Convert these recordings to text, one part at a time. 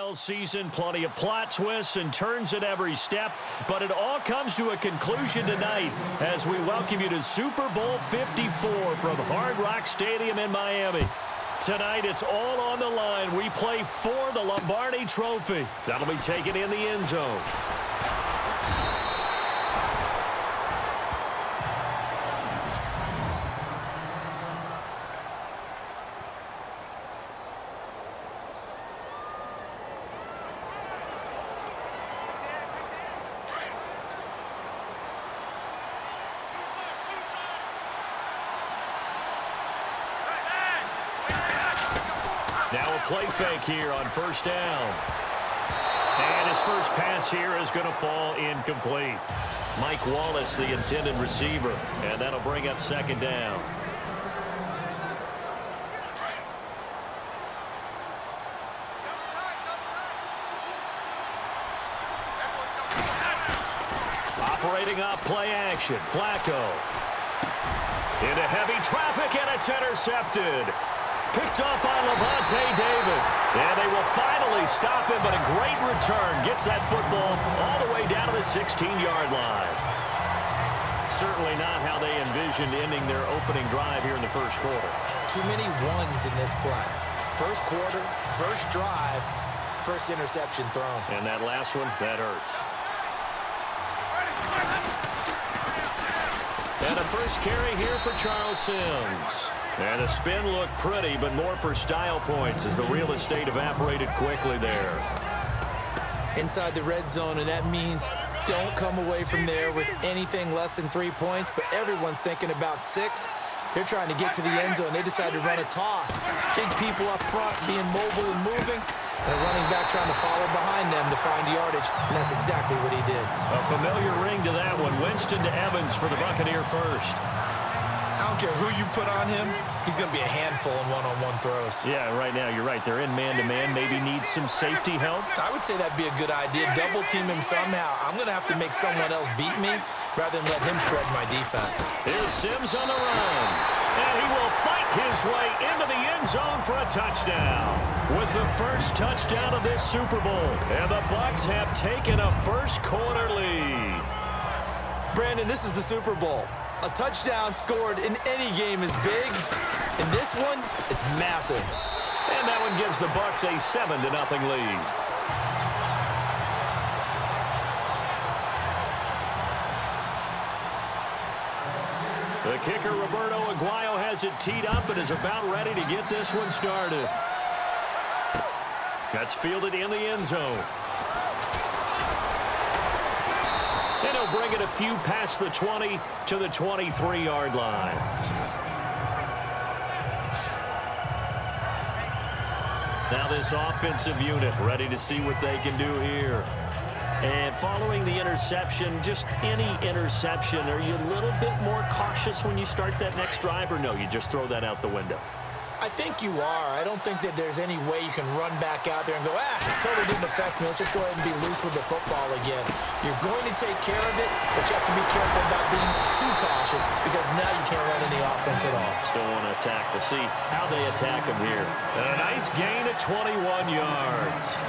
NFL season, plenty of plot twists and turns at every step, but it all comes to a conclusion tonight as we welcome you to Super Bowl 54 from Hard Rock Stadium in Miami. Tonight, it's all on the line. We play for the Lombardi Trophy. That'll be taken in the end zone. Now a play fake here on first down. And his first pass here is going to fall incomplete. Mike Wallace, the intended receiver, and that'll bring up second down. Operating off play action, Flacco. Into heavy traffic, and it's intercepted. Picked up by Levante David. And they will finally stop him, but a great return. Gets that football all the way down to the 16-yard line. Certainly not how they envisioned ending their opening drive here in the first quarter. Too many ones in this play. First quarter, first drive, first interception thrown. And that last one, that hurts. And a first carry here for Charles Sims. And the spin looked pretty, but more for style points as the real estate evaporated quickly there. Inside the red zone, and that means don't come away from there with anything less than 3 points, but everyone's thinking about 6. They're trying to get to the end zone. They decide to run a toss. Big people up front being mobile and moving, and a running back trying to follow behind them to find yardage, and that's exactly what he did. A familiar ring to that one. Winston to Evans for the Buccaneer first. I don't care who you put on him, he's going to be a handful in one-on-one throws. Yeah, right now you're right. They're in man-to-man. Maybe need some safety help. I would say that'd be a good idea. Double team him somehow. I'm going to have to make someone else beat me rather than let him shred my defense. Here's Sims on the run. And he will fight his way into the end zone for a touchdown. With the first touchdown of this Super Bowl. And the Bucs have taken a first quarter lead. Brandon, this is the Super Bowl. A touchdown scored in any game is big. In this one, it's massive. And that one gives the Bucs a 7-0 lead. The kicker, Roberto Aguayo, has it teed up and is about ready to get this one started. That's fielded in the end zone. And he'll bring it a few past the 20 to the 23-yard line. Now this offensive unit ready to see what they can do here. And following the interception, just any interception, are you a little bit more cautious when you start that next drive, or no, you just throw that out the window? I think you are. I don't think that there's any way you can run back out there and go, totally didn't affect me. Let's just go ahead and be loose with the football again. You're going to take care of it, but you have to be careful about being too cautious because now you can't run any offense at all. Still want to attack. We'll see how they attack him here. And a nice gain of 21 yards.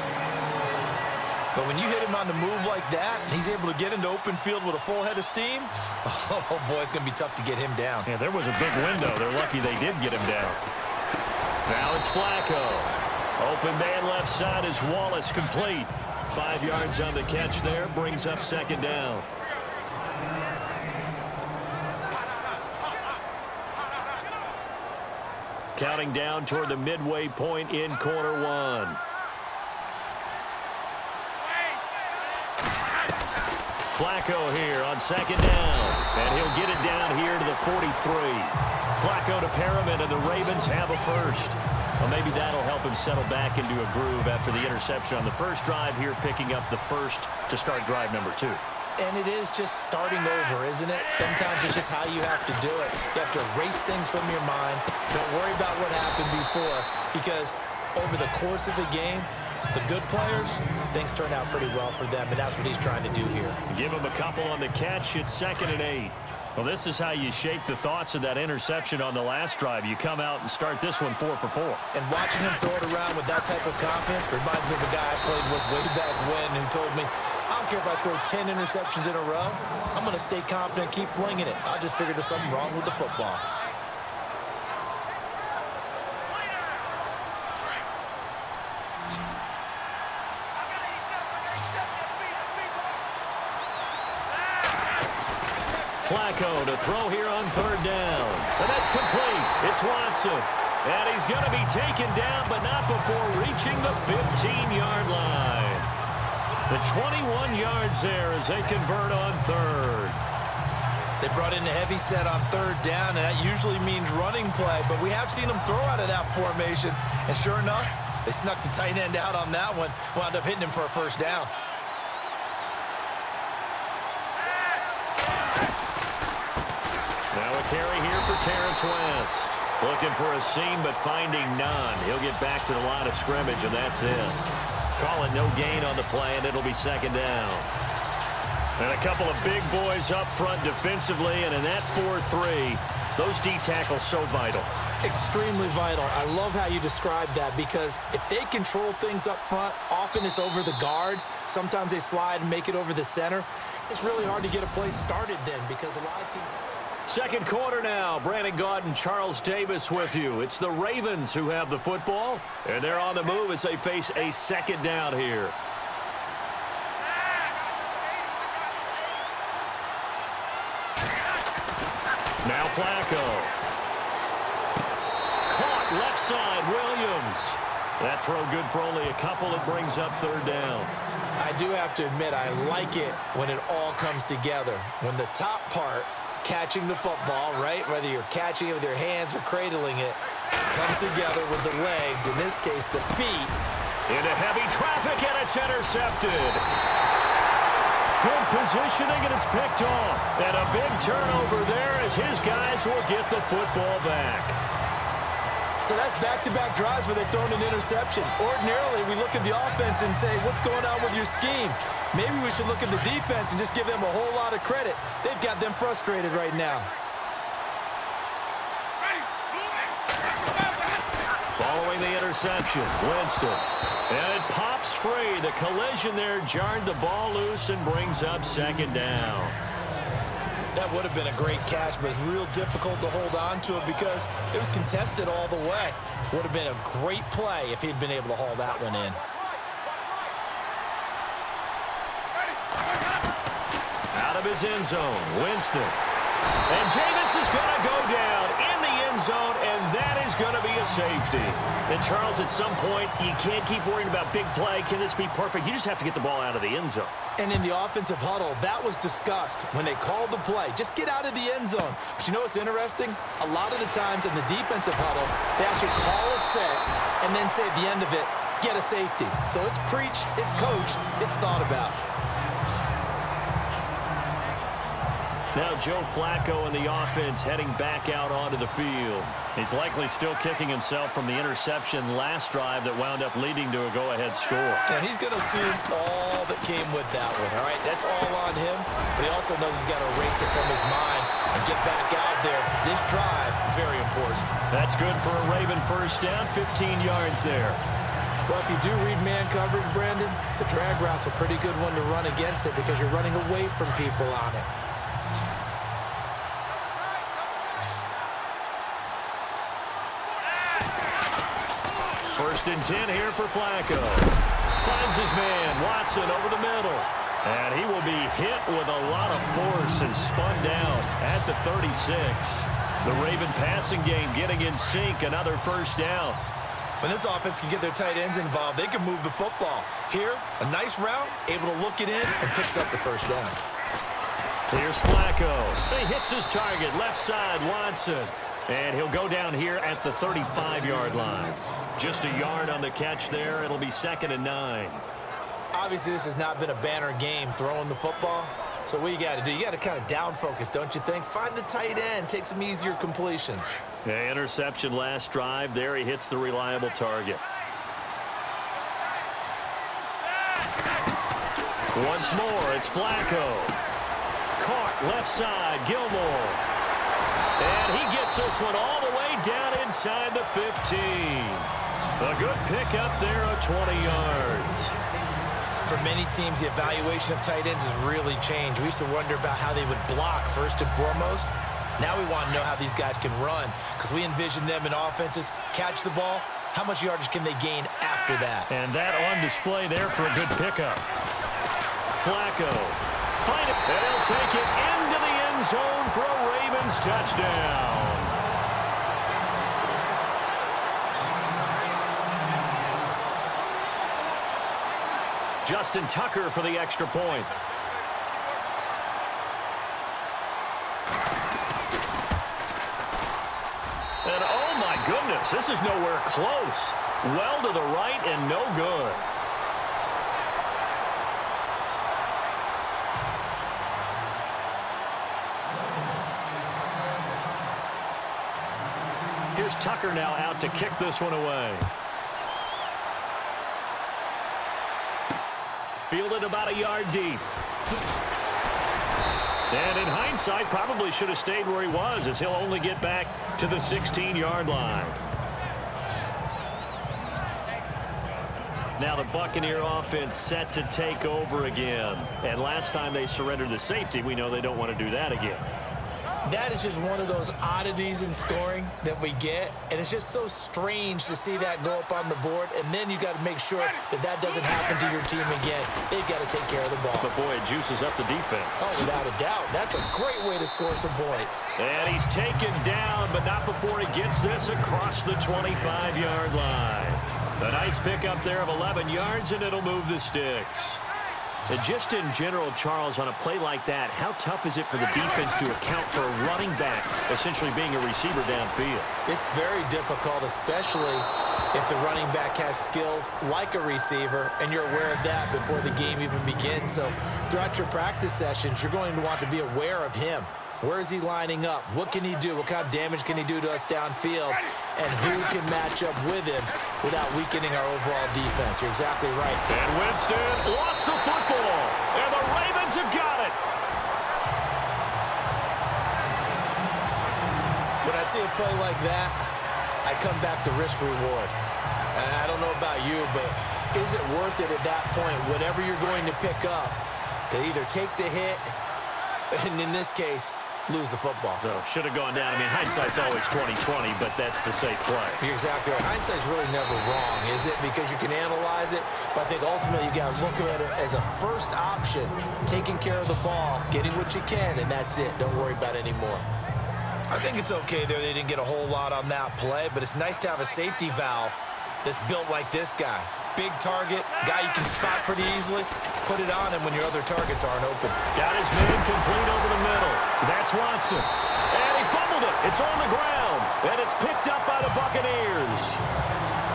But when you hit him on the move like that, he's able to get into open field with a full head of steam, oh boy, it's going to be tough to get him down. Yeah, there was a big window. They're lucky they did get him down. Now it's Flacco. Open man left side is Wallace, complete. 5 yards on the catch there, brings up second down. Counting down toward the midway point in quarter one. Flacco here on second down. And he'll get it down here to the 43. Flacco to Perriman, and the Ravens have a first. Well, maybe that'll help him settle back into a groove after the interception on the first drive here, picking up the first to start drive number 2. And it is just starting over, isn't it? Sometimes it's just how you have to do it. You have to erase things from your mind. Don't worry about what happened before, because over the course of the game, the good players, things turn out pretty well for them, and that's what he's trying to do here. Give him a couple on the catch. It's 2nd and 8. Well, this is how you shake the thoughts of that interception on the last drive. You come out and start this one 4 for 4. And watching him throw it around with that type of confidence reminds me of a guy I played with way back when who told me, I don't care if I throw 10 interceptions in a row. I'm going to stay confident and keep flinging it. I just figured there's something wrong with the football. Flacco to throw here on 3rd down. And that's complete. It's Watson. And he's going to be taken down, but not before reaching the 15-yard line. The 21 yards there as they convert on 3rd. They brought in a heavy set on 3rd down, and that usually means running play, but we have seen them throw out of that formation. And sure enough, they snuck the tight end out on that one, wound up hitting him for a 1st down. Now a carry here for Terrence West. Looking for a seam, but finding none. He'll get back to the line of scrimmage, and that's it. Call it no gain on the play, and it'll be 2nd down. And a couple of big boys up front defensively, and in that 4-3, those D tackles so vital. Extremely vital. I love how you describe that because if they control things up front, often it's over the guard. Sometimes they slide and make it over the center. It's really hard to get a play started then because a lot of teams... Second quarter now. Brandon Gaudin and Charles Davis with you. It's the Ravens who have the football, and they're on the move as they face a 2nd down here. Now Flacco. Caught left side, Williams. That throw good for only a couple. It brings up 3rd down. I do have to admit, I like it when it all comes together. When the top part, catching the football, right, whether you're catching it with your hands or cradling it, comes together with the legs, in this case, the feet. Into heavy traffic, and it's intercepted. Good positioning, and it's picked off. And a big turnover there as his guys will get the football back. So that's back-to-back drives where they've thrown an interception. Ordinarily, we look at the offense and say, what's going on with your scheme? Maybe we should look at the defense and just give them a whole lot of credit. They've got them frustrated right now. Following the interception, Winston. And it pops free. The collision there jarred the ball loose and brings up 2nd down. That would have been a great catch, but it's real difficult to hold on to it because it was contested all the way. Would have been a great play if he'd been able to haul that one in. Out of his end zone, Winston. And Jameis is going to go down in the end zone, and that is going to be a safety. And, Charles, at some point, you can't keep worrying about big play. Can this be perfect? You just have to get the ball out of the end zone. And in the offensive huddle, that was discussed when they called the play. Just get out of the end zone. But you know what's interesting? A lot of the times in the defensive huddle, they actually call a set and then say at the end of it, get a safety. So it's preached, it's coached, it's thought about. Now Joe Flacco and the offense heading back out onto the field. He's likely still kicking himself from the interception last drive that wound up leading to a go-ahead score. And he's going to assume all that came with that one, all right? That's all on him, but he also knows he's got to erase it from his mind and get back out there. This drive, very important. That's good for a Raven 1st down, 15 yards there. Well, if you do read man coverage, Brandon, the drag route's a pretty good one to run against it because you're running away from people on it. 1st and 10 here for Flacco. Finds his man, Watson, over the middle. And he will be hit with a lot of force and spun down at the 36. The Raven passing game getting in sync, another 1st down. When this offense can get their tight ends involved, they can move the football. Here, a nice route, able to look it in, and picks up the 1st down. Here's Flacco. He hits his target, left side, Watson. And he'll go down here at the 35-yard line. Just a yard on the catch there. It'll be 2nd and 9. Obviously, this has not been a banner game throwing the football. So what you got to do, you got to kind of down focus, don't you think? Find the tight end, take some easier completions. Yeah, interception last drive. There he hits the reliable target. Once more, it's Flacco. Caught left side, Gilmore. And he gets this one all the way down inside the 15. A good pickup there of 20 yards. For many teams, the evaluation of tight ends has really changed. We used to wonder about how they would block first and foremost. Now we want to know how these guys can run because we envision them in offenses, catch the ball. How much yardage can they gain after that? And that on display there for a good pickup. Flacco. Fight it. And he'll take it into the end zone for a Ravens touchdown. Justin Tucker for the extra point. And oh my goodness, this is nowhere close. Well to the right and no good. Here's Tucker now out to kick this one away. Fielded about a yard deep. And in hindsight, probably should have stayed where he was as he'll only get back to the 16-yard line. Now the Buccaneer offense set to take over again. And last time they surrendered the safety, we know they don't want to do that again. That is just one of those oddities in scoring that we get, and it's just so strange to see that go up on the board, and then you got to make sure that that doesn't happen to your team again. They've got to take care of the ball. But boy, it juices up the defense. Oh, without a doubt. That's a great way to score some points. And he's taken down, but not before he gets this across the 25-yard line. A nice pickup there of 11 yards, and it'll move the sticks. And just in general, Charles, on a play like that, how tough is it for the defense to account for a running back essentially being a receiver downfield? It's very difficult, especially if the running back has skills like a receiver, and you're aware of that before the game even begins. So throughout your practice sessions, you're going to want to be aware of him. Where is he lining up? What can he do? What kind of damage can he do to us downfield? And who can match up with him without weakening our overall defense? You're exactly right. And Winston lost the football. And the Ravens have got it. When I see a play like that, I come back to risk reward. And I don't know about you, but is it worth it at that point, whatever you're going to pick up, to either take the hit, and in this case, lose the football? So, should have gone down. I mean, hindsight's always 20/20, but that's the safe play. You're exactly right. Hindsight's really never wrong, is it? Because you can analyze it, but I think ultimately you got to look at it as a first option, taking care of the ball, getting what you can, and that's it. Don't worry about it anymore. I think it's okay there. They didn't get a whole lot on that play, but it's nice to have a safety valve that's built like this guy. Big target, guy you can spot pretty easily. Put it on him when your other targets aren't open. Got his man complete over the middle. That's Watson. And he fumbled it. It's on the ground. And it's picked up by the Buccaneers.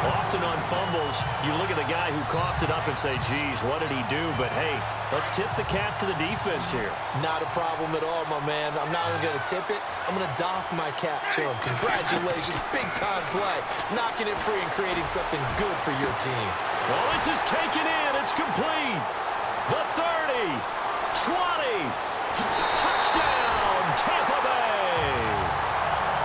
Often on fumbles, you look at the guy who coughed it up and say, geez, what did he do? But, hey, let's tip the cap to the defense here. Not a problem at all, my man. I'm not even going to tip it. I'm going to doff my cap to him. Congratulations. Big-time play. Knocking it free and creating something good for your team. Well, this is taken in. It's complete. The 30, 20, touchdown, Tampa Bay.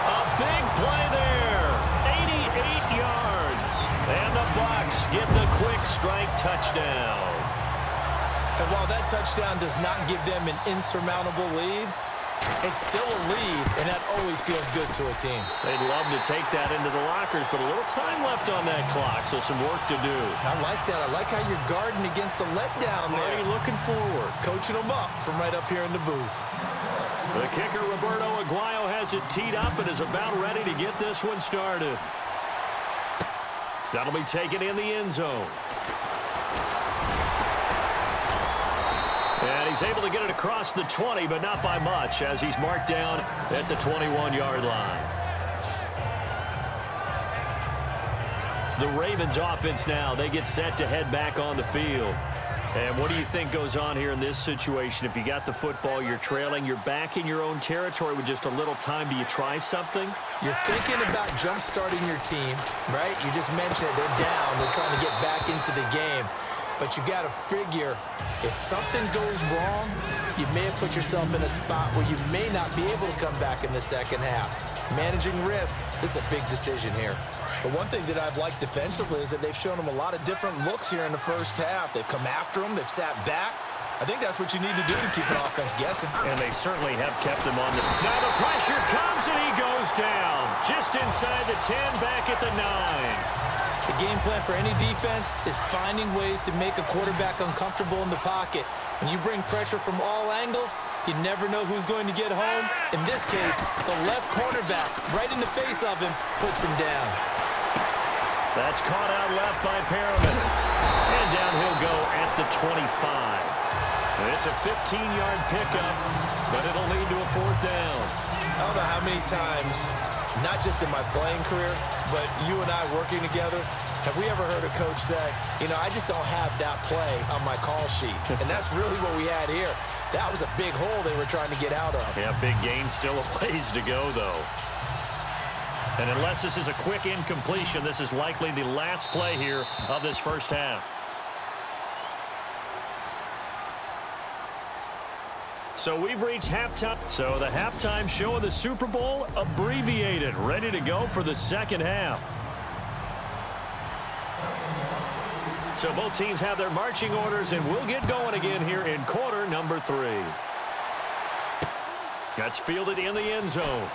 A big play there, 88 yards. And the Bucs get the quick strike touchdown. And while that touchdown does not give them an insurmountable lead, it's still a lead, and that always feels good to a team. They'd love to take that into the lockers, but a little time left on that clock, so some work to do. I like that. I like how you're guarding against a letdown there. Already looking forward. Coaching them up from right up here in the booth. The kicker, Roberto Aguayo, has it teed up and is about ready to get this one started. That'll be taken in the end zone. And he's able to get it across the 20, but not by much, as he's marked down at the 21-yard line. The Ravens offense now, they get set to head back on the field. And what do you think goes on here in this situation? If you got the football, you're trailing, you're back in your own territory with just a little time. Do you try something? You're thinking about jump-starting your team, right? You just mentioned it. They're down. They're trying to get back into the game. but you got to figure if something goes wrong, you may have put yourself in a spot where you may not be able to come back in the second half. Managing risk, this is a big decision here. But one thing that I've liked defensively is that they've shown them a lot of different looks here in the first half. They've come after them. They've sat back. I think that's what you need to do to keep an offense guessing. And they certainly have kept him on the... Now the pressure comes and he goes down. Just inside the 10, back at the 9. The game plan for any defense is finding ways to make a quarterback uncomfortable in the pocket. When you bring pressure from all angles, you never know who's going to get home. In this case, the left cornerback, right in the face of him, puts him down. That's caught out left by Perriman. And down he'll go at the 25. It's a 15-yard pickup, but it'll lead to a 4th down. I don't know how many times, not just in my playing career, but you and I working together, have we ever heard a coach say, you know, I just don't have that play on my call sheet. And that's really what we had here. That was a big hole they were trying to get out of. Yeah, big gain, still a ways to go, though. And unless this is a quick incompletion, this is likely the last play here of this first half. So we've reached halftime. So the halftime show of the Super Bowl abbreviated, ready to go for the second half. So both teams have their marching orders, and we'll get going again here in quarter number 3. That's fielded in the end zone.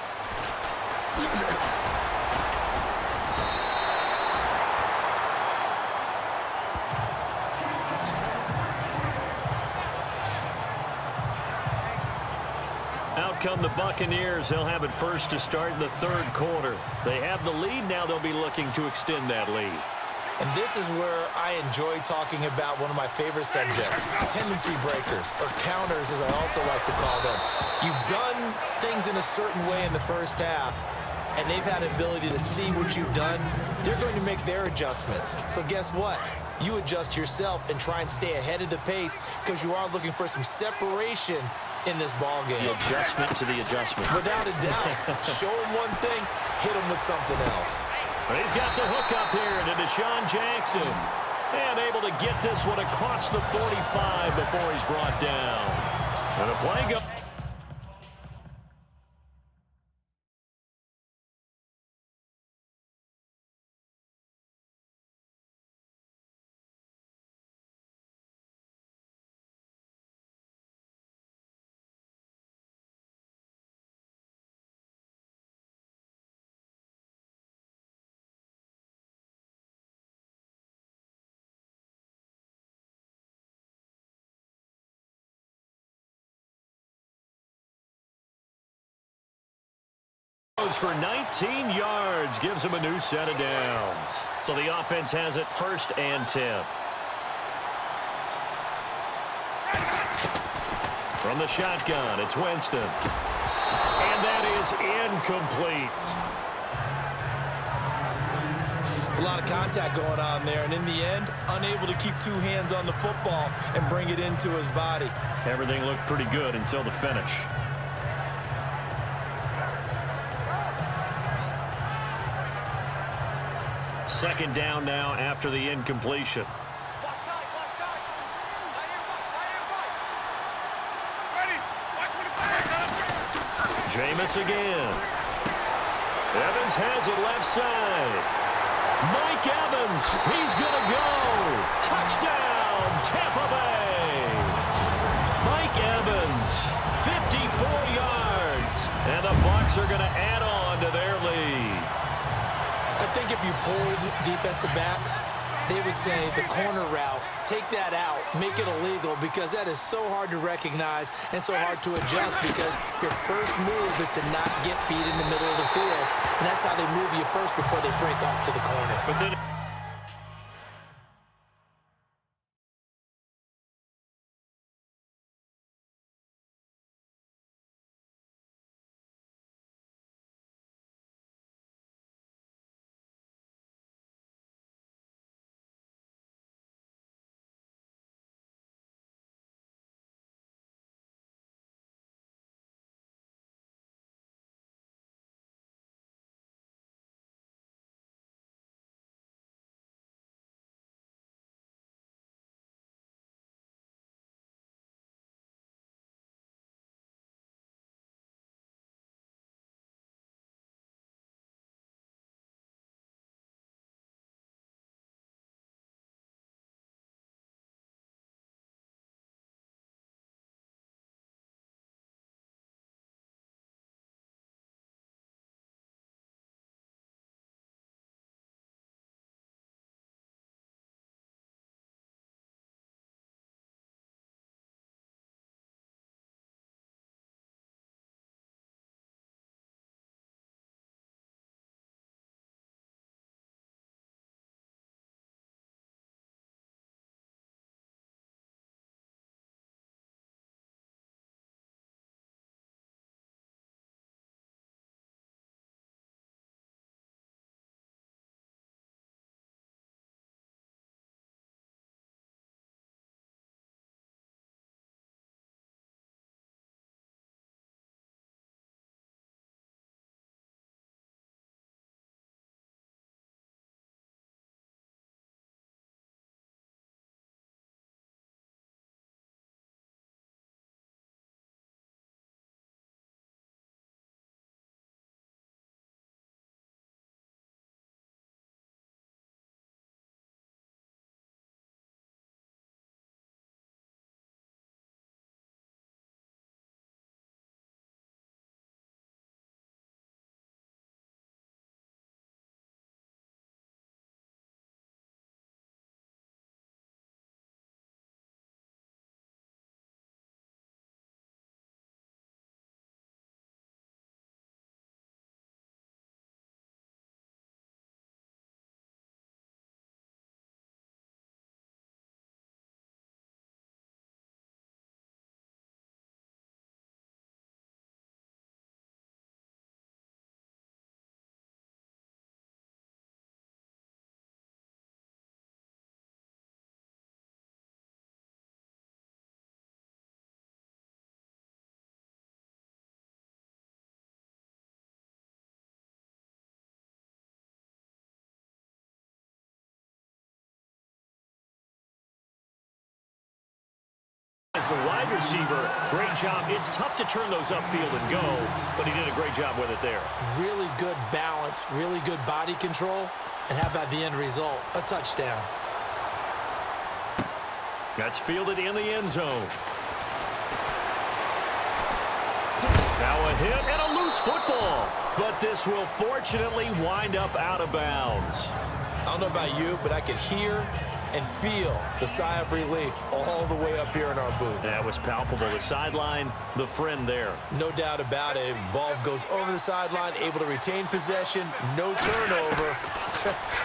Out come the Buccaneers. They'll have it first to start the third quarter. They have the lead. Now they'll be looking to extend that lead. And this is where I enjoy talking about one of my favorite subjects, tendency breakers, or counters as I also like to call them. You've done things in a certain way in the first half, and they've had an ability to see what you've done. They're going to make their adjustments. So guess what? You adjust yourself and try and stay ahead of the pace because you are looking for some separation in this ball game. The adjustment to the adjustment. Without a doubt. Show him one thing, hit him with something else. But he's got the hook up here to Deshaun Jackson. And able to get this one across the 45 before he's brought down. And the play goes. For 19 yards, gives him a new set of downs. So the offense has it 1st and 10. From the shotgun, it's Winston. And that is incomplete. It's a lot of contact going on there, and in the end, unable to keep 2 hands on the football and bring it into his body. Everything looked pretty good until the finish. Second down now after the incompletion. Jameis again. Evans has it left side. Mike Evans, he's going to go. Touchdown, Tampa Bay. Mike Evans, 54 yards. And the Bucs are going to add on to their lead. I think if you polled defensive backs, they would say the corner route, take that out, make it illegal, because that is so hard to recognize and so hard to adjust because your first move is to not get beat in the middle of the field. And that's how they move you first before they break off to the corner. But then as a wide receiver, great job. It's tough to turn those upfield and go, but he did a great job with it there. Really good balance, really good body control, and how about the end result? A touchdown. That's fielded in the end zone. Now a hit and a loose football, but this will fortunately wind up out of bounds. I don't know about you, but I could hear and feel the sigh of relief all the way up here in our booth. That was palpable. The sideline, the friend there. No doubt about it. Ball goes over the sideline, able to retain possession, no turnover.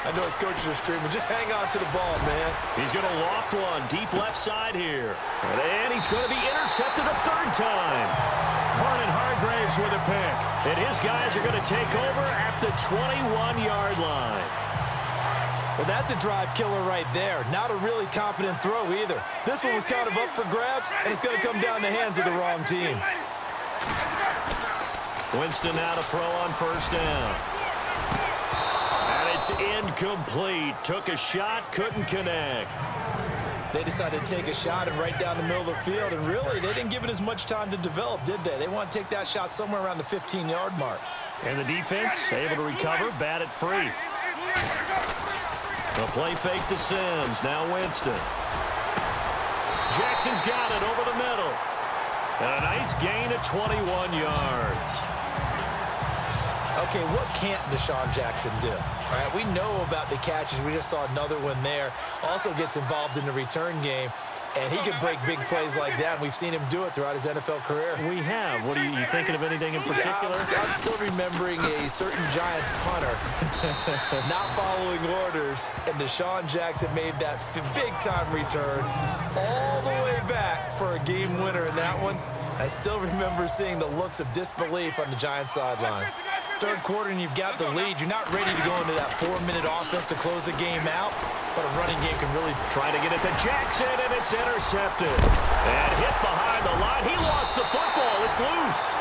I know his coaches are screaming, just hang on to the ball, man. He's going to loft one deep left side here. And he's going to be intercepted a third time. Vernon Hargraves with a pick. And his guys are going to take over at the 21-yard line. Well, that's a drive killer right there. Not a really confident throw either. This one was kind of up for grabs, and it's going to come down the hands of the wrong team. Winston now to throw on first down. And it's incomplete. Took a shot, couldn't connect. They decided to take a shot and right down the middle of the field, and really, they didn't give it as much time to develop, did they? They want to take that shot somewhere around the 15-yard mark. And the defense able to recover, bat it free. The play fake to Sims. Now Winston. Jackson's got it over the middle. And a nice gain of 21 yards. Okay, what can't Deshaun Jackson do? All right, we know about the catches. We just saw another one there. Also gets involved in the return game. And he can break big plays like that. And we've seen him do it throughout his NFL career. We have. What are you thinking of anything in particular? Yeah, I'm still remembering a certain Giants punter not following orders. And Deshaun Jackson made that big-time return all the way back for a game winner in that one. I still remember seeing the looks of disbelief on the Giants sideline. Third quarter and you've got the lead. You're not ready to go into that 4-minute offense to close the game out, but a running game can really try to get it to Jackson, and it's intercepted. And hit behind the line. He lost the football. It's loose.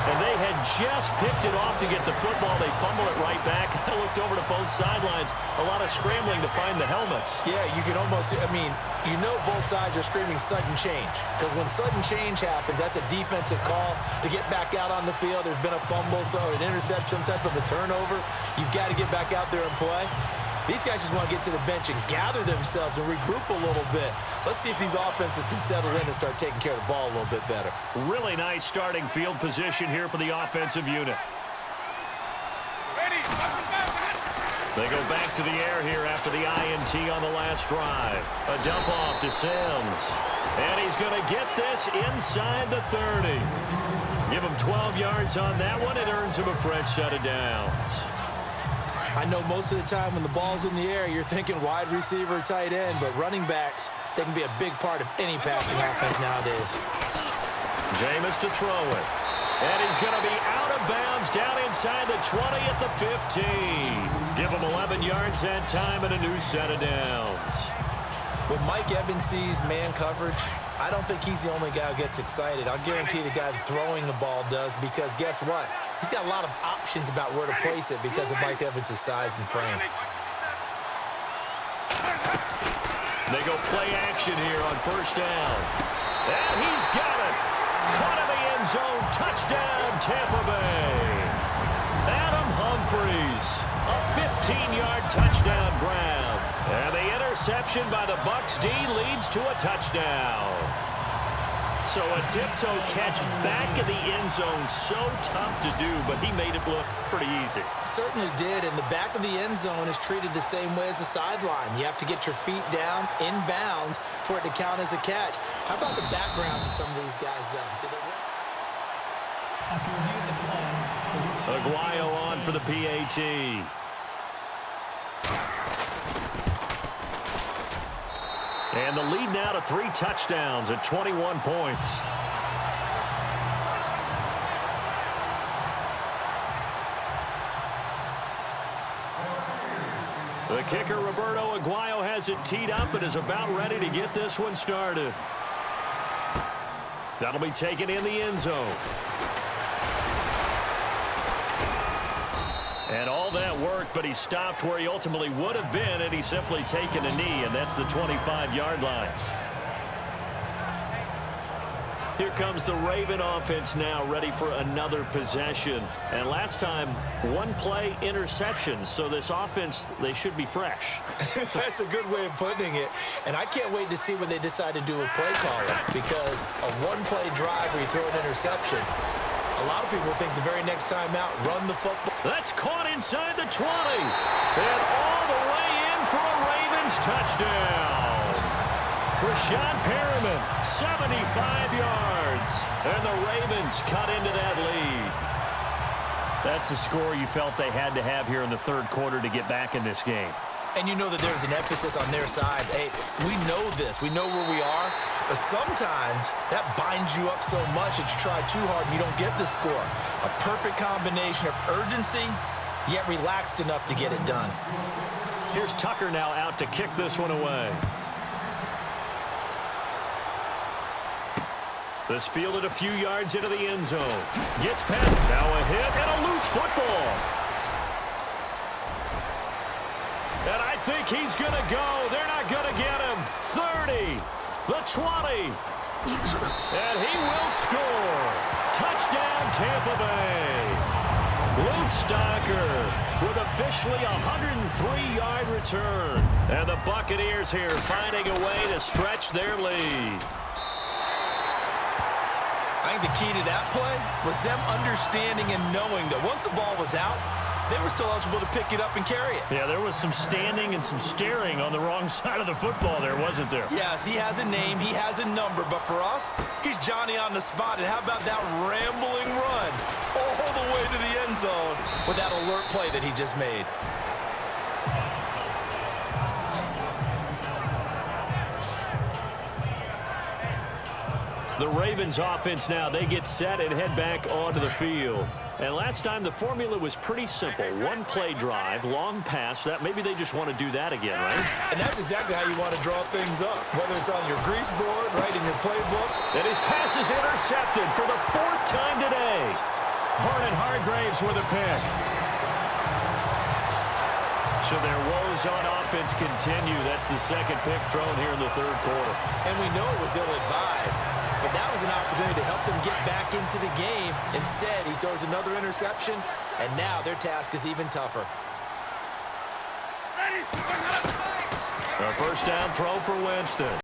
And they had just picked it off to get the football. They fumble it right back. I looked over to both sidelines. A lot of scrambling to find the helmets. Yeah, you can almost, I mean, you know both sides are screaming sudden change. Because when sudden change happens, that's a defensive call to get back out on the field. There's been a fumble, so an interception, some type of a turnover. You've got to get back out there and play. These guys just want to get to the bench and gather themselves and regroup a little bit. Let's see if these offenses can settle in and start taking care of the ball a little bit better. Really nice starting field position here for the offensive unit. They go back to the air here after the INT on the last drive. A dump off to Sims. And he's going to get this inside the 30. Give him 12 yards on that one. It earns him a fresh set of downs. I know most of the time when the ball's in the air, you're thinking wide receiver, tight end, but running backs, they can be a big part of any passing offense nowadays. Jameis to throw it. And he's going to be out of bounds down inside the 20 at the 15. Give him 11 yards that time and a new set of downs. When Mike Evans sees man coverage, I don't think he's the only guy who gets excited. I'll guarantee the guy throwing the ball does, because guess what? He's got a lot of options about where to place it because of Mike Evans' size and frame. They go play action here on first down. And he's got it. Caught in the end zone. Touchdown, Tampa Bay. Adam Humphries. A 15-yard touchdown grab. And the interception by the Bucs D leads to a touchdown. So a tiptoe catch back in the end zone, so tough to do, but he made it look pretty easy. Certainly did, and the back of the end zone is treated the same way as the sideline. You have to get your feet down in bounds for it to count as a catch. How about the backgrounds of some of these guys, though? Did it work? After review of the play, Aguayo on for the PAT. And the lead now to 3 touchdowns at 21 points. The kicker, Roberto Aguayo, has it teed up and is about ready to get this one started. That'll be taken in the end zone. And all that worked, but he stopped where he ultimately would have been, and he's simply taken a knee, and that's the 25-yard line. Here comes the Raven offense now, ready for another possession. And last time, one play interception. So this offense, they should be fresh. That's a good way of putting it. And I can't wait to see what they decide to do with play calling, because a one-play drive where you throw an interception, a lot of people think the very next time out, run the football. That's caught inside the 20. And all the way in for a Ravens touchdown. Rashawn Perriman, 75 yards. And the Ravens cut into that lead. That's a score you felt they had to have here in the third quarter to get back in this game. And you know that there's an emphasis on their side. Hey, we know this. We know where we are. But sometimes that binds you up so much that you try too hard and you don't get the score. A perfect combination of urgency, yet relaxed enough to get it done. Here's Tucker now out to kick this one away. This fielded a few yards into the end zone. Gets past. Now a hit and a loose football. And I think he's going to go. They're not going to get him. 30. The 20. And he will score. Touchdown, Tampa Bay. Luke Stocker with officially a 103-yard return. And the Buccaneers here finding a way to stretch their lead. I think the key to that play was them understanding and knowing that once the ball was out, they were still eligible to pick it up and carry it. Yeah, there was some standing and some staring on the wrong side of the football there, wasn't there? Yes, he has a name, he has a number, but for us, he's Johnny on the spot. And how about that rambling run all the way to the end zone with that alert play that he just made? The Ravens offense now, they get set and head back onto the field. And last time the formula was pretty simple. One play drive, long pass. That maybe they just want to do that again, right? And that's exactly how you want to draw things up, whether it's on your grease board, right in your playbook. And his pass is intercepted for the fourth time today. Vernon Hargreaves with a pick. So their woes on offense continue. That's the second pick thrown here in the third quarter. And we know it was ill-advised, but that was an opportunity to help them get back into the game. Instead, he throws another interception, and now their task is even tougher. A first down throw for Winston.